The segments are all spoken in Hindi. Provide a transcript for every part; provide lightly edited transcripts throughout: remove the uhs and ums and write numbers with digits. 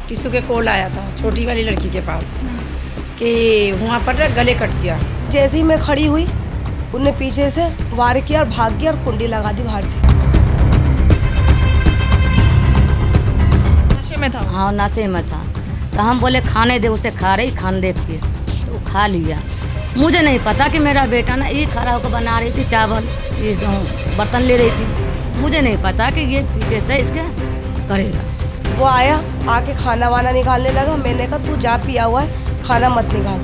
किसी के कॉल आया था छोटी वाली लड़की के पास कि वहाँ पर गले कट गया। जैसे ही मैं खड़ी हुई उनने पीछे से वार किया और भाग गया और कुंडी लगा दी बाहर से। नशे में था? हाँ नशे में था। तो हम बोले खाने दे, उसे खा रही खाने दे पीस, तो खा लिया। मुझे नहीं पता कि मेरा बेटा ना ये खड़ा होकर बना रही थी चावल, ये बर्तन ले रही थी। मुझे नहीं पता कि ये पीछे से इसके करेगा। वो आया आके खाना वाना निकालने लगा। मैंने कहा तू जा, पिया हुआ है, खाना मत निकाल।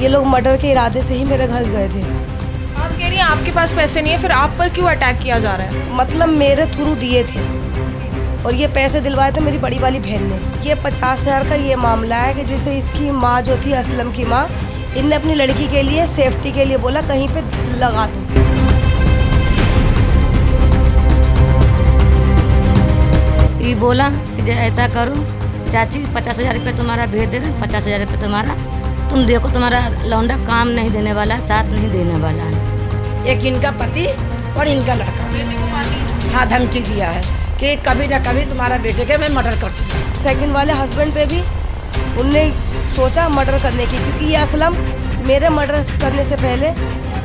ये लोग मर्डर के इरादे से ही मेरे घर गए थे। आप कह रही हैं आपके पास पैसे नहीं है, फिर आप पर क्यों अटैक किया जा रहा है? मतलब मेरे थ्रू दिए थे और ये पैसे दिलवाए थे मेरी बड़ी वाली बहन ने। ये 50,000 का ये मामला है कि जिसे इसकी माँ जो थी असलम की माँ, इनने अपनी लड़की के लिए सेफ्टी के लिए बोला कहीं पे लगा दो। ये बोला कि ऐसा करो चाची 50,000 रुपये तुम्हारा भेज दे रहे, 50,000 रुपये तुम्हारा, तुम देखो तुम्हारा लौंडा काम नहीं देने वाला है, साथ नहीं देने वाला है। एक इनका पति और इनका लड़का हाँ धमकी दिया है कि कभी ना कभी तुम्हारा बेटे के मैं मर्डर कर दूँगा। सेकंड वाले हस्बैंड पे भी उनने सोचा मर्डर करने की, क्योंकि ये असलम मेरे मर्डर करने से पहले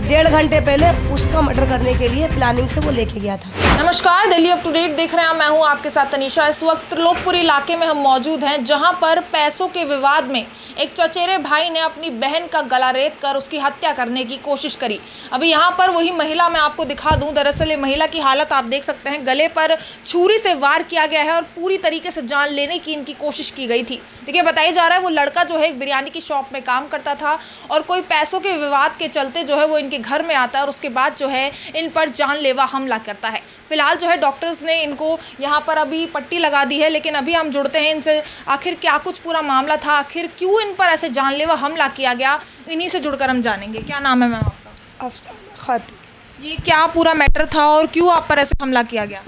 1.5 घंटे पहले उसका मर्डर करने के लिए प्लानिंग से वो लेके गया था। नमस्कार, दिल्ली अप टू डेट देख रहे हैं। मैं हूं आपके साथ तनीषा। इस वक्त त्रिलोकपुर इलाके में हम मौजूद हैं, जहां पर पैसों के विवाद में एक चचेरे भाई ने अपनी बहन का गला रेत कर उसकी हत्या करने की कोशिश करी। अभी यहां पर वही महिला मैं आपको दिखा दूं। दरअसल ये महिला की हालत आप देख सकते हैं, गले पर छुरी से वार किया गया है और पूरी तरीके से जान लेने की इनकी कोशिश की गई थी। देखिए बताया जा रहा है वो लड़का जो है एक बिरयानी की शॉप में काम करता था और कोई पैसों के विवाद के चलते जो है वो इनके घर में आता है और उसके बाद जो है इन पर जानलेवा हमला करता है। फिलहाल जो है डॉक्टर्स ने इनको यहाँ पर अभी पट्टी लगा दी है, लेकिन अभी हम जुड़ते हैं इनसे, आखिर क्या कुछ पूरा मामला था, आखिर क्यों इन पर ऐसे जानलेवा हमला किया गया, इन्हीं से जुड़कर हम जानेंगे। क्या नाम है मैम आपका? अफसाना खातून। ये क्या पूरा मैटर था और क्यों आप पर ऐसे हमला किया गया?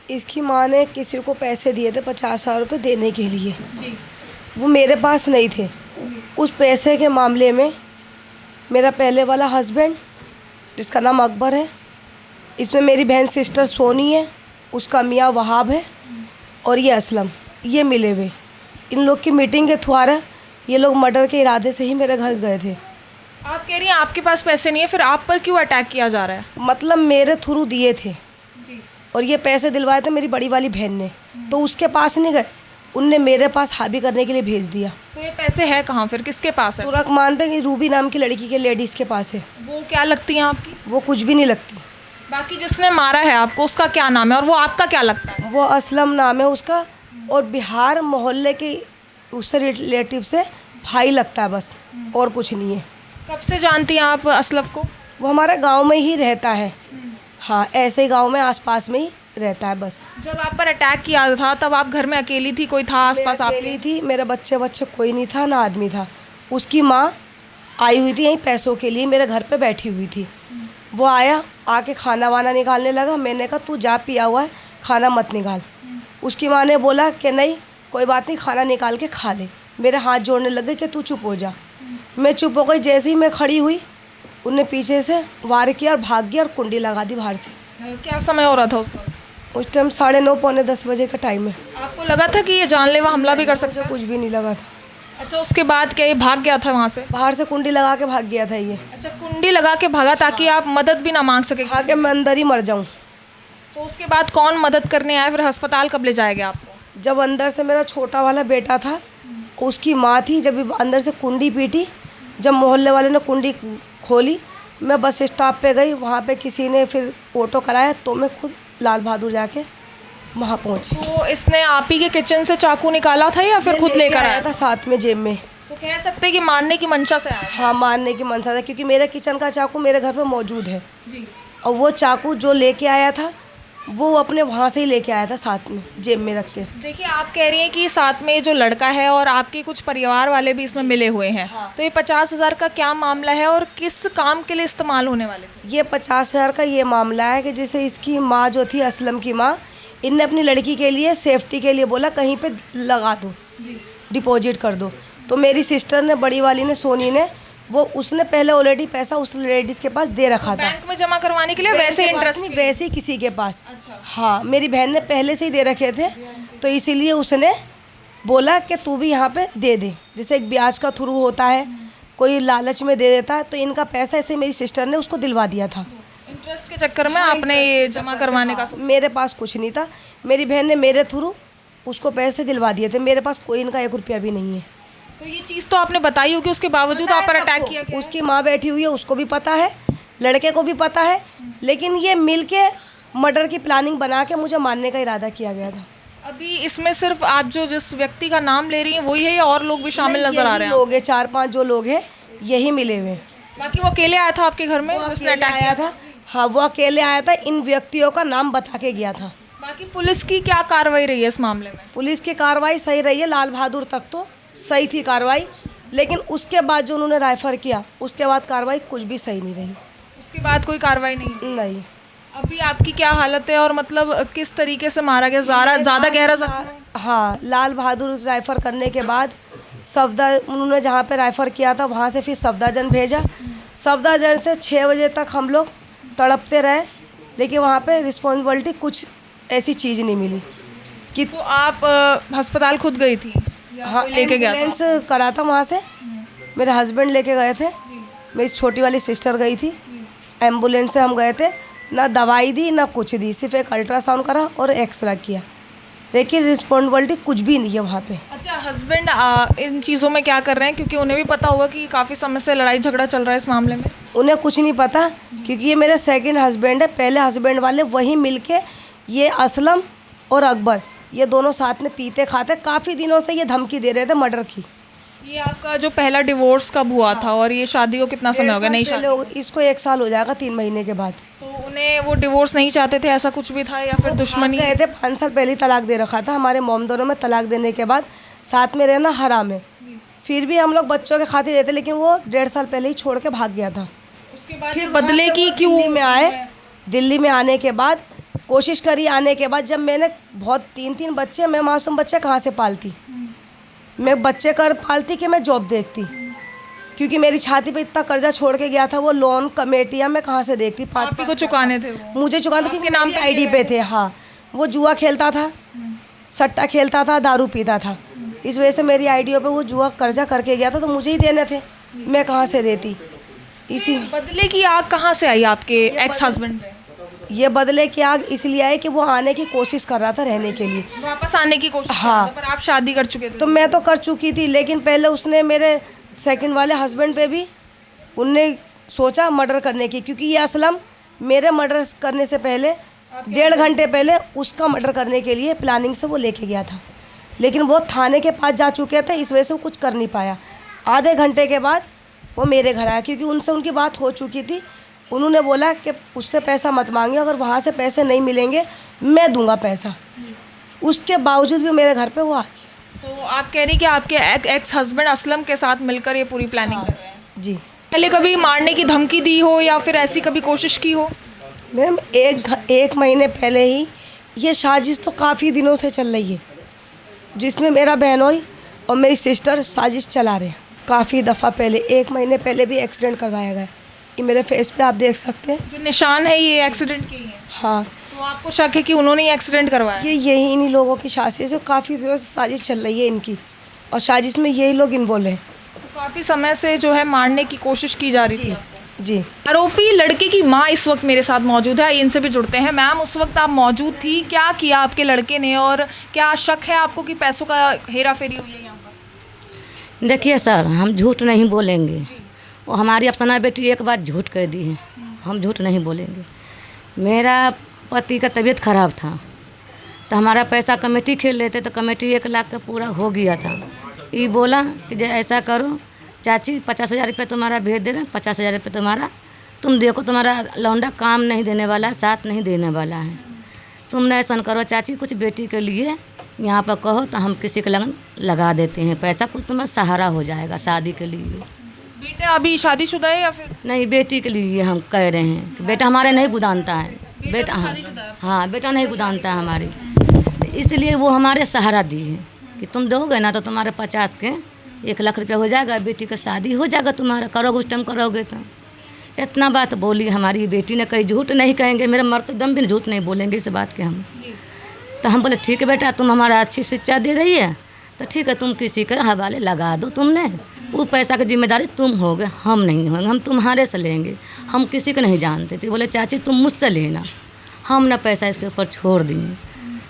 इसकी माँ ने किसी को पैसे दिए थे 50,000 रुपये देने के लिए। जी। वो मेरे पास नहीं थे। उस पैसे के मामले में मेरा पहले वाला हस्बैंड जिसका नाम अकबर है, इसमें मेरी बहन सिस्टर सोनी है, उसका मियाँ वहाब है और ये असलम, ये मिले हुए। इन लोग की मीटिंग के द्वारा ये लोग मर्डर के इरादे से ही मेरे घर गए थे। आप कह रही हैं आपके पास पैसे नहीं है, फिर आप पर क्यों अटैक किया जा रहा है? मतलब मेरे थ्रू दिए थे जी। और ये पैसे दिलवाए थे मेरी बड़ी वाली बहन ने, तो उसके पास नहीं गए, उनने मेरे पास हावी करने के लिए भेज दिया। तो ये पैसे है कहाँ, फिर किसके पास है? तुरकमान पे रूबी नाम की लड़की के लेडीज़ के पास है। वो क्या लगती हैं आपकी? वो कुछ भी नहीं लगती। बाकी जिसने मारा है आपको उसका क्या नाम है और वो आपका क्या लगता है? वो असलम नाम है उसका और बिहार मोहल्ले के उससे रिलेटिव से भाई लगता है बस, और कुछ नहीं है। कब से जानती हैं आप असलफ को? वो हमारे गांव में ही रहता है। हाँ, ऐसे ही गांव में आसपास में ही रहता है बस। जब आप पर अटैक किया था तब आप घर में अकेली थी, कोई था आसपास? आप अकेली थी, मेरे बच्चे कोई नहीं था, ना आदमी था। उसकी माँ आई हुई थी यहीं पैसों के लिए, मेरे घर पे बैठी हुई थी। वो आया आके खाना वाना निकालने लगा। मैंने कहा तू जा, पिया हुआ है, खाना मत निकाल। उसकी माँ ने बोला कि नहीं कोई बात नहीं, खाना निकाल के खा ले। मेरे हाथ जोड़ने लगे कि तू चुप हो जा। मैं चुप हो गई। जैसे ही मैं खड़ी हुई उनने पीछे से वार किया और भाग गया और कुंडी लगा दी बाहर से। क्या समय हो रहा था उस वक्त? उस टाइम 9:30 पौने 10 बजे का टाइम है। आपको लगा था कि ये जानलेवा हमला भी कर सकता है? कुछ भी नहीं लगा था। अच्छा, उसके बाद क्या ये भाग गया था वहाँ से? बाहर से कुंडी लगा के भाग गया था ये। अच्छा, कुंडी लगा के भागा ताकि आप मदद भी ना मांग सके? आके मैं अंदर ही मर जाऊँ। तो उसके बाद कौन मदद करने आया, फिर अस्पताल कब ले जाया गया आपको? जब अंदर से मेरा छोटा वाला बेटा था, उसकी माँ थी, जब अंदर से कुंडी पीटी, जब मोहल्ले वाले ने कुंडी खोली, मैं बस स्टॉप पे गई। वहाँ पे किसी ने फिर ऑटो कराया तो मैं खुद लाल बहादुर जाके वहाँ पहुँची। तो इसने आप ही के किचन से चाकू निकाला था या फिर खुद लेकर आया था साथ में जेब में? तो कह सकते हैं कि मारने की मंशा से आया? हाँ, मारने की मंशा था, क्योंकि मेरे किचन का चाकू मेरे घर पे मौजूद है। जी। और वो चाकू जो लेके आया था वो अपने वहाँ से ही लेके आया था साथ में जेब में रख के। देखिए, आप कह रही हैं कि साथ में जो लड़का है और आपके कुछ परिवार वाले भी इसमें मिले हुए हैं। हाँ। तो ये 50,000 का क्या मामला है और किस काम के लिए इस्तेमाल होने वाले थे? ये 50,000 का ये मामला है कि जैसे इसकी माँ जो थी असलम की माँ, इनने अपनी लड़की के लिए सेफ्टी के लिए बोला कहीं पे लगा दो, डिपॉजिट कर दो। तो मेरी सिस्टर ने, बड़ी वाली ने, सोनी ने वो उसने पहले ऑलरेडी पैसा उस लेडीज़ के पास दे रखा था। बैंक में जमा करवाने के लिए वैसे इंटरेस्ट नहीं, वैसे ही किसी के पास। अच्छा। हाँ, मेरी बहन ने पहले से ही दे रखे थे, तो इसीलिए उसने बोला कि तू भी यहाँ पे दे दे। जैसे एक ब्याज का थ्रू होता है, कोई लालच में दे देता है, तो इनका पैसा ऐसे मेरी सिस्टर ने उसको दिलवा दिया था। इंटरेस्ट के चक्कर में आपने ये जमा करवाने का मेरे पास कुछ नहीं था, मेरी बहन ने मेरे थ्रू उसको पैसे दिलवा दिए थे। मेरे पास कोई इनका 1 रुपया भी नहीं है। तो ये चीज़ तो आपने बताई होगी, उसके बावजूद आप पर अटैक किया गया है। उसकी माँ बैठी हुई है, उसको भी पता है, लड़के को भी पता है, लेकिन ये मिल के मर्डर की प्लानिंग बना के मुझे मारने का इरादा किया गया था। अभी इसमें सिर्फ आप जो जिस व्यक्ति का नाम ले रही हैं वही है या और लोग भी शामिल नजर आ रहे हैं? लोग हैं, 4-5 जो लोग हैं यही मिले हुए हैं। बाकी वो अकेले आया था आपके घर में जिसने अकेले अटैक आया था। हाँ, वो अकेले आया था, इन व्यक्तियों का नाम बता के गया था। बाकी पुलिस की क्या कार्रवाई रही है इस मामले में? पुलिस की कार्रवाई सही रही है, लाल बहादुर तक तो सही थी कार्रवाई, लेकिन उसके बाद जो उन्होंने रेफर किया उसके बाद कार्रवाई कुछ भी सही नहीं रही। उसके बाद कोई कार्रवाई नहीं? नहीं। अभी आपकी क्या हालत है और मतलब किस तरीके से मारा गया? ज़्यादा गहरा जख्म है? हाँ, लाल बहादुर रेफ़र करने के बाद सफदा उन्होंने जहाँ पे रेफ़र किया था वहाँ से फिर सफदरजंग भेजा। सफदरजंग से 6 बजे तक हम लोग तड़पते रहे, लेकिन वहाँ पे रिस्पॉन्सिबिलिटी कुछ ऐसी चीज़ नहीं मिली कि तो आप अस्पताल खुद गई थी? हाँ, लेके गया था? एम्बुलेंस करा था वहाँ से, मेरे हस्बैंड लेके गए थे, मेरी छोटी वाली सिस्टर गई थी। एम्बुलेंस से हम गए थे, ना दवाई दी ना कुछ दी, सिर्फ एक अल्ट्रासाउंड करा और एक्सरे किया, लेकिन रिस्पॉन्सिबिलिटी कुछ भी नहीं है वहाँ पे। अच्छा, हस्बैंड इन चीज़ों में क्या कर रहे हैं? क्योंकि उन्हें भी पता होगा कि काफ़ी समय से लड़ाई झगड़ा चल रहा है इस मामले में। उन्हें कुछ नहीं पता, क्योंकि ये मेरे सेकंड हस्बैंड है। पहले हस्बैंड वाले वही मिलके, ये असलम और अकबर, ये दोनों साथ में पीते खाते, काफ़ी दिनों से ये धमकी दे रहे थे मर्डर की। ये आपका जो पहला डिवोर्स कब हुआ था और ये शादी को कितना समय हो गया? नहीं शादी? इसको 1 साल हो जाएगा 3 महीने के बाद। तो उन्हें वो डिवोर्स नहीं चाहते थे, ऐसा कुछ भी था या फिर दुश्मनी? गए थे, 5 साल पहले ही तलाक दे रखा था। हमारे मॉम दोनों में तलाक देने के बाद साथ में रहना हराम है, फिर भी हम लोग बच्चों के खातिर रहते, लेकिन वो 1.5 साल पहले ही छोड़ के भाग गया था। उसके बाद फिर बदले की क्यों? दिल्ली में आए, दिल्ली में आने के बाद कोशिश करी आने के बाद, जब मैंने बहुत 3-3 बच्चे, मैं मासूम बच्चे कहाँ से पालती, मैं बच्चे कर पालती कि मैं जॉब देखती, क्योंकि मेरी छाती पे इतना कर्जा छोड़ के गया था, वो लोन कमेटियाँ मैं कहाँ से देखती। आप ही को चुकाने थे वो? मुझे चुकाना था, क्योंकि नाम नाम आईडी पे थे। हाँ, वो जुआ खेलता था, सट्टा खेलता था, दारू पीता था, इस वजह से मेरी आईडियों पे वो जुआ कर्जा करके गया था, तो मुझे ही देने थे, मैं कहाँ से देती। इसी बदले की आग कहाँ से आई आपके एक्स हस्बैंड पे? ये बदले की आग इसलिए आई कि वो आने की कोशिश कर रहा था रहने के लिए, वापस आने की कोशिश हाँ। कर रहे थे, पर आप शादी कर चुके थे? तो मैं तो कर चुकी थी, लेकिन पहले उसने मेरे सेकंड वाले हस्बैंड पे भी उनने सोचा मर्डर करने की, क्योंकि ये असलम मेरे मर्डर करने से पहले 1.5 घंटे पहले उसका मर्डर करने के लिए प्लानिंग से वो लेके गया था, लेकिन वो थाने के पास जा चुके थे, इस वजह से वो कुछ कर नहीं पाया। आधे घंटे के बाद वो मेरे घर आया, क्योंकि उनसे उनकी बात हो चुकी थी। उन्होंने बोला कि उससे पैसा मत मांगिए, अगर वहाँ से पैसे नहीं मिलेंगे मैं दूंगा पैसा। उसके बावजूद भी मेरे घर पे वो आ गया। तो आप कह रही कि आपके एक्स हस्बैंड असलम के साथ मिलकर ये पूरी प्लानिंग कर रहे हैं? जी। पहले कभी मारने की धमकी दी हो या फिर ऐसी कभी कोशिश की हो? मैम, एक महीने पहले ही ये साजिश तो काफ़ी दिनों से चल रही है, जिसमें मेरा बहनोई और मेरी सिस्टर साजिश चला रहे हैं। काफ़ी दफ़ा पहले, 1 महीने पहले भी एक्सीडेंट करवाया गया, ये मेरे फेस पे आप देख सकते हैं, जो निशान है ये एक्सीडेंट के ही है? हाँ। तो आपको शक है कि उन्होंने ही एक्सीडेंट करवाया? यही इन्हीं लोगों की साजिश है, काफ़ी दिनों से साजिश चल रही है इनकी, और साजिश में यही लोग इन्वॉल्व हैं। तो काफ़ी समय से जो है मारने की कोशिश की जा रही थी? जी। आरोपी लड़के की माँ इस वक्त मेरे साथ मौजूद है, इनसे भी जुड़ते हैं। मैम, उस वक्त आप मौजूद थी, क्या किया आपके लड़के ने और क्या शक है आपको कि पैसों का हेरा फेरी हुई है यहाँ पर? देखिए सर, हम झूठ नहीं बोलेंगे, वो हमारी अफसाना बेटी एक बार झूठ कह दी है, हम झूठ नहीं बोलेंगे। मेरा पति का तबीयत ख़राब था, तो हमारा पैसा कमेटी खेल लेते, तो कमेटी 1 लाख का पूरा हो गया था। ये बोला कि जो ऐसा करो चाची, 50,000 रुपये तुम्हारा भेज दे रहे, 50,000 रुपये तुम्हारा, तुम देखो तुम्हारा लौंडा काम नहीं देने वाला है, साथ नहीं देने वाला है, तुम ऐसा करो चाची, कुछ बेटी के लिए यहाँ पर कहो तो हम किसी के लगन लगा देते हैं, पैसा कुछ तुम्हारा सहारा हो जाएगा शादी के लिए। बेटा अभी शादीशुदा है या फिर? नहीं, बेटी के लिए हम कह रहे हैं कि बेटा हमारे नहीं गुदानता है, बेटा हाँ बेटा नहीं गुदानता है हमारी, तो इसलिए वो हमारे सहारा दी है कि तुम दोगे ना तो तुम्हारे 50 के 1 लाख रुपया हो जाएगा, बेटी का शादी हो जाएगा तुम्हारा, करोगे उस टाइम करोगे तो। इतना बात बोली हमारी बेटी ने, कहीं झूठ नहीं कहेंगे, मेरे मरते दम भी झूठ नहीं बोलेंगे इस बात के हम। तो हम बोले ठीक है बेटा, तुम हमारा अच्छी शिक्षा दे रही है तो ठीक है, तुम किसी के हवाले लगा दो, तुमने वो पैसा की जिम्मेदारी तुम होगे, हम नहीं होंगे, हम तुम्हारे से लेंगे, हम किसी को नहीं जानते थे। बोले चाची तुम मुझसे लेना, हम ना पैसा इसके ऊपर छोड़ देंगे।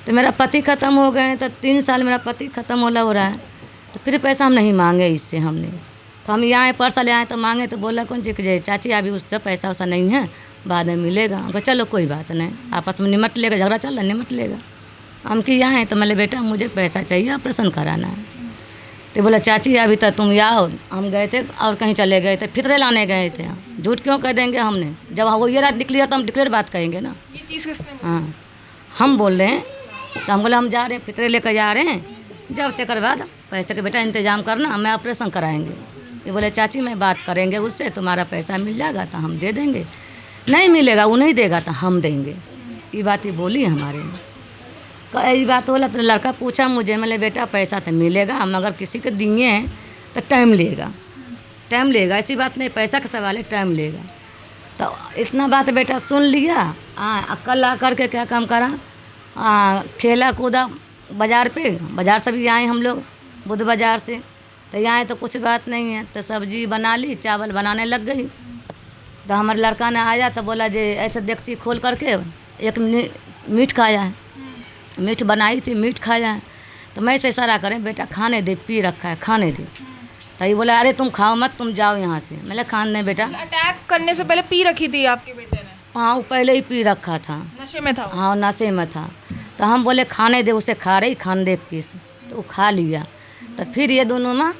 तो मेरा पति ख़त्म हो गए, तो 3 साल मेरा पति ख़त्म हो रहा है, तो फिर पैसा हम नहीं मांगे इससे हमने। तो हम यहाँ परसा ले आए तो मांगे, तो बोला कौन जी कि चाची अभी उससे पैसा वैसा नहीं है, बाद में मिलेगा। हम चलो कोई बात नहीं, आपस में निमट लेगा, झगड़ा चल रहा निमट लेगा। हम कि यहाँ है तो मैंने बेटा मुझे पैसा चाहिए, ऑपरेशन कराना है। तो बोला चाची अभी तक तुम आओ, हम गए थे और कहीं चले गए थे, फितरे लाने गए थे। झूठ क्यों कह देंगे हमने, जब वो ये रात डिक्लेयर तो हम डिक्लेयर बात कहेंगे ना। ये चीज़ किसने बोली? हाँ हम बोल रहे हैं, तो हम बोले हम जा रहे हैं, फितरे लेकर जा रहे हैं, जब तक बाद पैसे के बेटा इंतजाम करना, मैं ऑपरेशन कराएंगे। ये बोले चाची मैं बात करेंगे उससे, तुम्हारा पैसा मिल जाएगा तो हम दे देंगे, नहीं मिलेगा वो नहीं देगा तो हम देंगे। ये बात ही बोली हमारे में। ये बात बोला तो लड़का पूछा मुझे, मैंने बेटा पैसा तो मिलेगा, हम अगर किसी को दिए हैं तो टाइम लेगा, ऐसी बात नहीं, पैसा का सवाल है, टाइम लेगा। तो इतना बात बेटा सुन लिया। कल आ करके क्या काम करा, खेला कूदा बाज़ार से भी आए हम लोग, बुध बाज़ार से। तो यहाँ तो कुछ बात नहीं है, तो सब्जी बना ली, चावल बनाने लग गई। तो हमारे लड़का ने आया तो बोला जे ऐसे डेगची खोल करके एक मीट खाया है, मीट बनाई थी, मीट खाया है। तो मैं ऐसे इशारा करें बेटा खाने दे, पी रखा है खाने दे। तो ये बोला अरे तुम खाओ मत, तुम जाओ यहाँ से। मैंने खान नहीं बेटा। अटैक करने से पहले पी रखी थी आपके बेटे ने? हाँ वो पहले ही पी रखा था, नशे में था वो? हाँ नशे में था। तो हम बोले खाने दे, उसे खा रही खान दे पीस, तो वो खा लिया। तो फिर ये दोनों माँ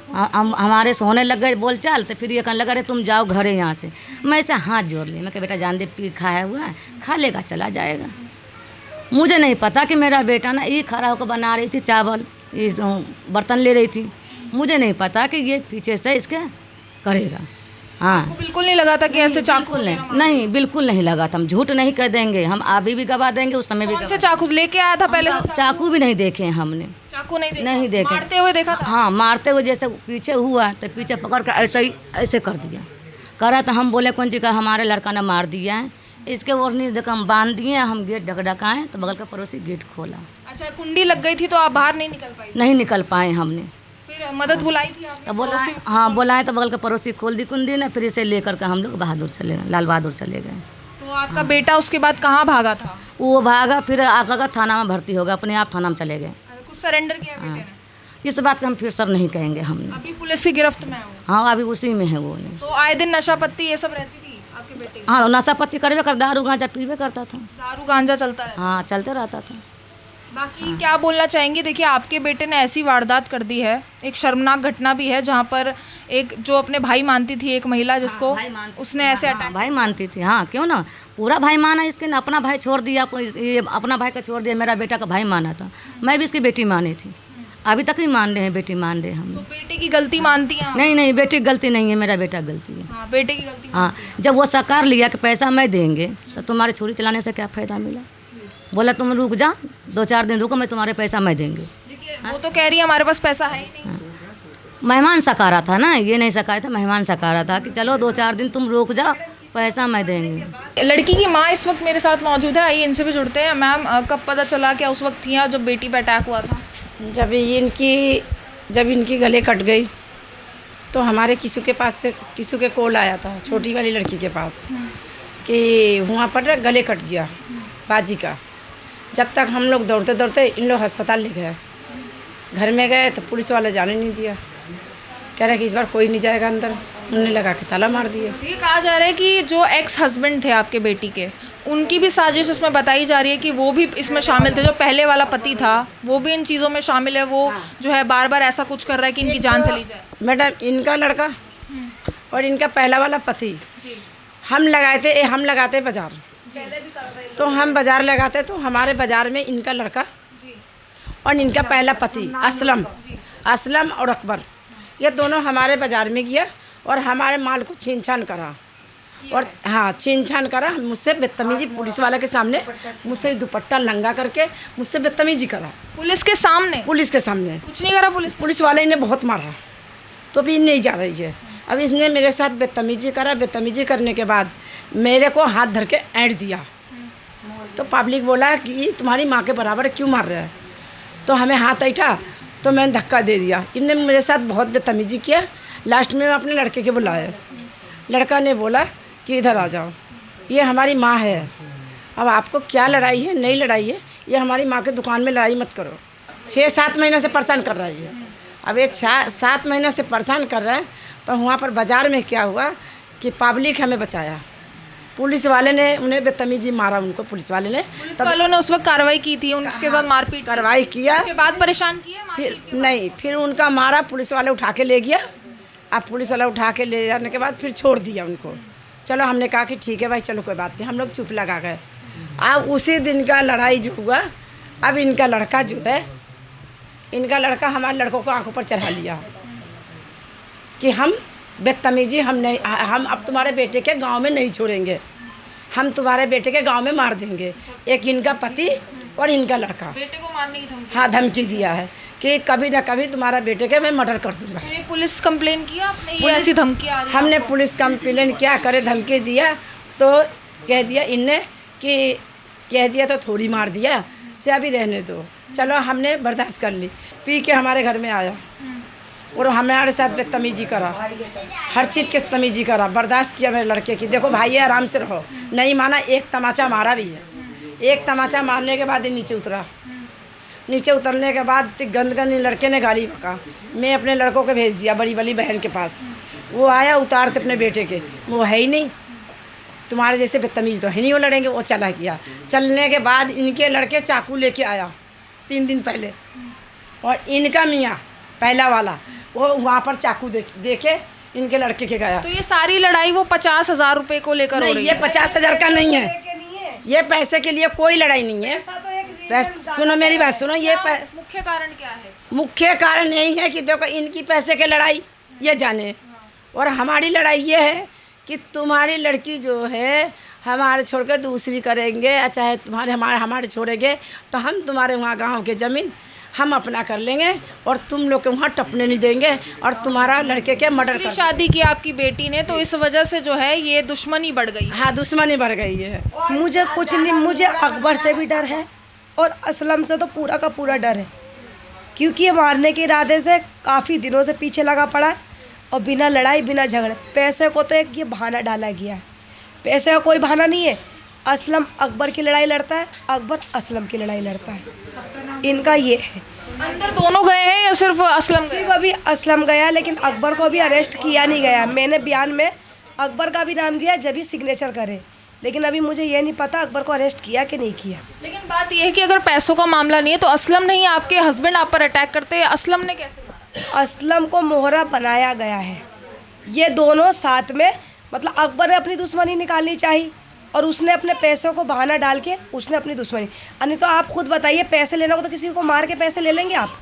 हमारे से होने लग गए बोल चाल। तो फिर ये कहने लगा अरे तुम जाओ घरे यहाँ से। मैं ऐसे हाथ जोड़ ली, मैं कहा बेटा जान दे, पी खाया हुआ है, खा लेगा चला जाएगा। मुझे नहीं पता कि मेरा बेटा ना ये खड़ा होकर बना रही थी चावल, इस बर्तन ले रही थी, मुझे नहीं पता कि ये पीछे से इसके करेगा। हाँ आपको बिल्कुल नहीं लगा था कि ऐसे चाकू नहीं बिल्कुल नहीं लगा था। हम झूठ नहीं कर देंगे, हम अभी भी गवा देंगे, उस समय भी कौन से चाकू लेके आया था पहले? चाकू भी नहीं देखे हमने, चाकू नहीं देखे। मारते हुए देखा था? हाँ मारते हुए, जैसे पीछे हुआ तो पीछे पकड़ कर ऐसे ही ऐसे कर दिया करा। तो हम बोले कौन जी का हमारे लड़का ने मार दिया है, इसके ओढ़नी देखा हम बांध दिए। हम गेट ढकढकाएँ तो बगल का पड़ोसी गेट खोला। अच्छा कुंडी लग गई थी तो आप बाहर नहीं निकल पाई? नहीं निकल पाए हमने। फिर मदद बुलाई थी आपने? तो बोला हाँ बुलाए, तो बगल के पड़ोसी खोल दी कुंडी ने, फिर इसे लेकर के हम लोग बहादुर चले गए, लाल बहादुर चले गए। तो आपका बेटा उसके बाद कहाँ भागा था? वो भागा, फिर आकर का थाना में भर्ती हो गया, अपने आप थाना में चले गए। कुछ सरेंडर किया बेटे ने? इस बात का हम फिर सर नहीं कहेंगे हमने। अभी पुलिस की गिरफ्त में है वो? हाँ अभी उसी में है वो। नहीं तो आए दिन नशा पत्ती ये सब रहती थी आपके बेटे की? हाँ नशा पत्ती करवे कर, दारू गांजा पीवे करता था। दारू गांजा चलता रहता? हाँ चलते रहता था। बाकी क्या बोलना चाहेंगे? देखिए आपके बेटे ने ऐसी वारदात कर दी है, एक शर्मनाक घटना भी है जहाँ पर एक जो अपने भाई मानती थी, एक महिला जिसको उसने ऐसे अटैक। भाई मानती थी, हाँ क्यों ना, पूरा भाई माना इसके ना, अपना भाई छोड़ दिया, ये अपना भाई का छोड़ दिया, मेरा बेटा का भाई माना था। मैं भी इसकी बेटी मानी थी, अभी तक ही मान रहे हैं, बेटी मान रहे हम। तो बेटे की गलती मानती हैं? नहीं बेटी की गलती नहीं है, मेरा बेटा गलती है। हाँ बेटे की गलती। हाँ जब वो साकार लिया कि पैसा मैं देंगे, तो तुम्हारी छुरी चलाने से क्या फ़ायदा मिला। बोला तुम रुक जा, 2-4 दिन रुको, मैं तुम्हारे पैसा मैं देंगे। देखिए वो तो कह रही है हमारे पास पैसा है ही नहीं। मेहमान सकारा था ना, ये नहीं सकारा था, मेहमान सकारा था कि चलो 2-4 दिन तुम रुक जाओ, पैसा मैं देंगे। लड़की की माँ इस वक्त मेरे साथ मौजूद है, आइए इनसे भी जुड़ते हैं। मैम कब पता चला क्या उस वक्त थी जब बेटी पर अटैक हुआ था? जब इनकी गले कट गई तो हमारे किसी के पास से किसी के कॉल आया था, छोटी वाली लड़की के पास, कि वहाँ पर गले कट गया बाजी का। जब तक हम लोग दौड़ते दौड़ते इन लोग अस्पताल ले गए, घर में गए तो पुलिस वाले जाने नहीं दिया, कह रहे कि इस बार कोई नहीं जाएगा अंदर, उन्होंने लगा के ताला मार दिया। ये कहा जा रहा है कि जो एक्स हस्बैंड थे आपके बेटी के, उनकी भी साजिश इसमें बताई जा रही है कि वो भी इसमें शामिल थे। जो पहले वाला पति था वो भी इन चीज़ों में शामिल है, वो जो है बार बार ऐसा कुछ कर रहा है कि इनकी जान चली जाए। मैडम इनका लड़का और इनका पहला वाला पति हम लगाते बाज़ार, तो हम बाज़ार लगाते, तो हमारे बाज़ार में इनका लड़का और इनका पहला पति असलम और अकबर, ये दोनों हमारे बाज़ार में गया और हमारे माल को छीन छान करा। और हाँ छीन छान करा, मुझसे बदतमीजी, पुलिस वाले के सामने मुझसे दुपट्टा लंगा करके मुझसे बदतमीजी करा। पुलिस के सामने? पुलिस के सामने कुछ नहीं करा पुलिस? पुलिस वाले ने बहुत मारा, तो भी नहीं जा रही है। अब इसने मेरे साथ बदतमीजी करा, बदतमीजी करने के बाद मेरे को हाथ धर के ऐंठ दिया। तो पब्लिक बोला कि तुम्हारी माँ के बराबर क्यों मार रहा है, तो हमें हाथ ऐठा तो मैंने धक्का दे दिया। इनने मेरे साथ बहुत बदतमीजी किया। लास्ट में मैं अपने लड़के के बुलाया, लड़का ने बोला कि इधर आ जाओ, ये हमारी माँ है, अब आपको क्या लड़ाई है, नहीं लड़ाई है, ये हमारी माँ के दुकान में लड़ाई मत करो। 6-7 महीने से परेशान कर रही है। अब ये 7 महीने से परेशान कर रहा है, तो वहाँ पर बाज़ार में क्या हुआ कि पब्लिक हमें बचाया। पुलिस वाले ने उन्हें बदतमीजी मारा, उनको पुलिस वाले ने, पुलिस वालों ने उस वक्त कार्रवाई की थी, उनके साथ मारपीट कार्रवाई किया। के बाद परेशान किया, फिर नहीं, फिर उनका मारा, पुलिस वाले उठा के ले गया। अब पुलिस वाला उठा के ले जाने के बाद फिर छोड़ दिया उनको। चलो हमने कहा कि ठीक है भाई, चलो कोई बात नहीं, हम लोग चुप लगा गए। अब उसी दिन का लड़ाई जो हुआ, अब इनका लड़का जो है, इनका लड़का हमारे लड़कों को आंखों पर चढ़ा लिया कि हम बदतमीजी हम अब तुम्हारे बेटे के गांव में नहीं छोड़ेंगे, हम तुम्हारे बेटे के गांव में मार देंगे। एक इनका पति और इनका लड़का बेटे को मारने की धमकी। हाँ, धमकी दिया है कि कभी ना कभी तुम्हारा बेटे के मैं मर्डर कर दूंगा। तो ये पुलिस कंप्लेन किया आपने, ये ऐसी धमकी आ रही है? हमने पुलिस कंप्लेन क्या करे, धमकी दिया तो कह दिया इनने कि कह दिया तो थोड़ी मार दिया से अभी रहने दो। चलो हमने बर्दाश्त कर ली। पी के हमारे घर में आया और हमारे साथ बदतमीजी करा, हर चीज़ के तमीजी करा, बर्दाश्त किया मेरे लड़के की। देखो भाई आराम से रहो, नहीं माना, एक तमाचा मारा भी है। एक तमाचा मारने के बाद ही नीचे उतरा। नीचे उतरने के बाद गंदगंदी लड़के ने गाली बका। मैं अपने लड़कों को भेज दिया बड़ी वाली बहन के पास। वो आया, उतारते अपने बेटे के, वो है ही नहीं, तुम्हारे जैसे बदतमीज तो है नहीं, वो लड़ेंगे। वो चला गया। चलने के बाद इनके लड़के चाकू लेके आया 3 दिन पहले, और इनका मियाँ पहला वाला वो वहाँ पर चाकू देखे इनके लड़के के गया। तो ये सारी लड़ाई वो 50,000 रुपए को लेकर हो रही ये है? 50,000 का नहीं है, ये पैसे के लिए कोई लड़ाई नहीं है। सुनो मेरी बात सुनो, ये मुख्य कारण क्या है? मुख्य कारण यही है कि देखो इनकी पैसे की लड़ाई ये जाने, और हमारी लड़ाई ये है कि तुम्हारी लड़की जो है हमारे छोड़ कर दूसरी करेंगे, चाहे हमारे छोड़ेंगे तो हम तुम्हारे वहाँ गांव के ज़मीन हम अपना कर लेंगे और तुम लोग के वहाँ टपने नहीं देंगे, और तुम्हारा लड़के के मर्डर कर। शादी की आपकी बेटी ने, तो इस वजह से जो है ये दुश्मनी बढ़ गई। हाँ, दुश्मनी बढ़ गई है। मुझे कुछ नहीं, मुझे अकबर से भी डर है और असलम से तो पूरा का पूरा डर है, क्योंकि ये मारने के इरादे से काफ़ी दिनों से पीछे लगा पड़ा है, और बिना लड़ाई बिना झगड़े। पैसे को तो एक ये बहाना डाला गया है, पैसे का कोई बहाना नहीं है। असलम अकबर की लड़ाई लड़ता है, अकबर असलम की लड़ाई लड़ता है, इनका ये है। अंदर दोनों गए हैं या सिर्फ असलम गए? सिर्फ अभी असलम गया, लेकिन अकबर को अभी अरेस्ट किया नहीं गया। मैंने बयान में अकबर का भी नाम दिया जब भी सिग्नेचर करे, लेकिन अभी मुझे ये नहीं पता अकबर को अरेस्ट किया कि नहीं किया। लेकिन बात यह है कि अगर पैसों का मामला नहीं है तो असलम नहीं, आपके हस्बैंड आप पर अटैक करते हैं, असलम ने कैसे मारा? असलम को मोहरा बनाया गया है, ये दोनों साथ में, मतलब अकबर ने अपनी दुश्मनी निकालनी चाहिए और उसने अपने पैसों को बहाना डाल के उसने अपनी दुश्मनी। अन्य तो आप खुद बताइए, पैसे लेना हो तो किसी को मार के पैसे ले लेंगे आप?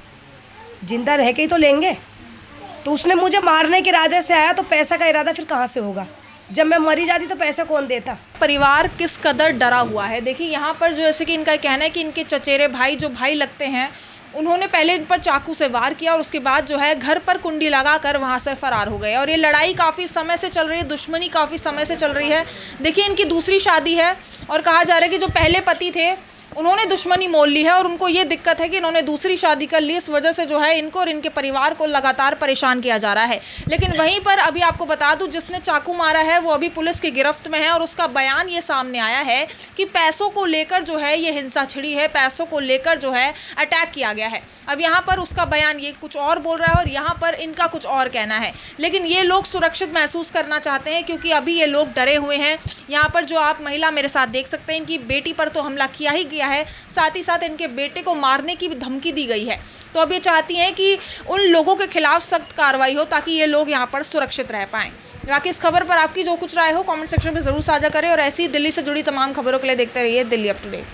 जिंदा रह के ही तो लेंगे। तो उसने मुझे मारने के इरादे से आया, तो पैसा का इरादा फिर कहाँ से होगा? जब मैं मरी जाती तो पैसे कौन देता? परिवार किस कदर डरा हुआ है। देखिए यहाँ पर जो जैसे कि इनका कहना है कि इनके चचेरे भाई जो भाई लगते हैं, उन्होंने पहले इन पर चाकू से वार किया और उसके बाद जो है घर पर कुंडी लगाकर वहाँ से फरार हो गए। और ये लड़ाई काफ़ी समय से चल रही है, दुश्मनी काफ़ी समय से चल रही है। देखिए इनकी दूसरी शादी है और कहा जा रहा है कि जो पहले पति थे उन्होंने दुश्मनी मोल ली है और उनको ये दिक्कत है कि इन्होंने दूसरी शादी कर ली। इस वजह से जो है इनको और इनके परिवार को लगातार परेशान किया जा रहा है। लेकिन वहीं पर अभी आपको बता दूं, जिसने चाकू मारा है वो अभी पुलिस की गिरफ्त में है और उसका बयान ये सामने आया है कि पैसों को लेकर जो है ये हिंसा छिड़ी है, पैसों को लेकर जो है अटैक किया गया है। अब यहाँ पर उसका बयान ये कुछ और बोल रहा है और यहाँ पर इनका कुछ और कहना है। लेकिन ये लोग सुरक्षित महसूस करना चाहते हैं क्योंकि अभी ये लोग डरे हुए हैं। यहाँ पर जो आप महिला मेरे साथ देख सकते हैं, इनकी बेटी पर तो हमला किया ही गया है, साथ ही साथ इनके बेटे को मारने की भी धमकी दी गई है। तो अब ये चाहती हैं कि उन लोगों के खिलाफ सख्त कार्रवाई हो ताकि ये लोग यहाँ पर सुरक्षित रह पाएँ। बाकी इस खबर पर आपकी जो कुछ राय हो कमेंट सेक्शन में ज़रूर साझा करें और ऐसी दिल्ली से जुड़ी तमाम खबरों के लिए देखते रहिए दिल्ली अप टू डेट।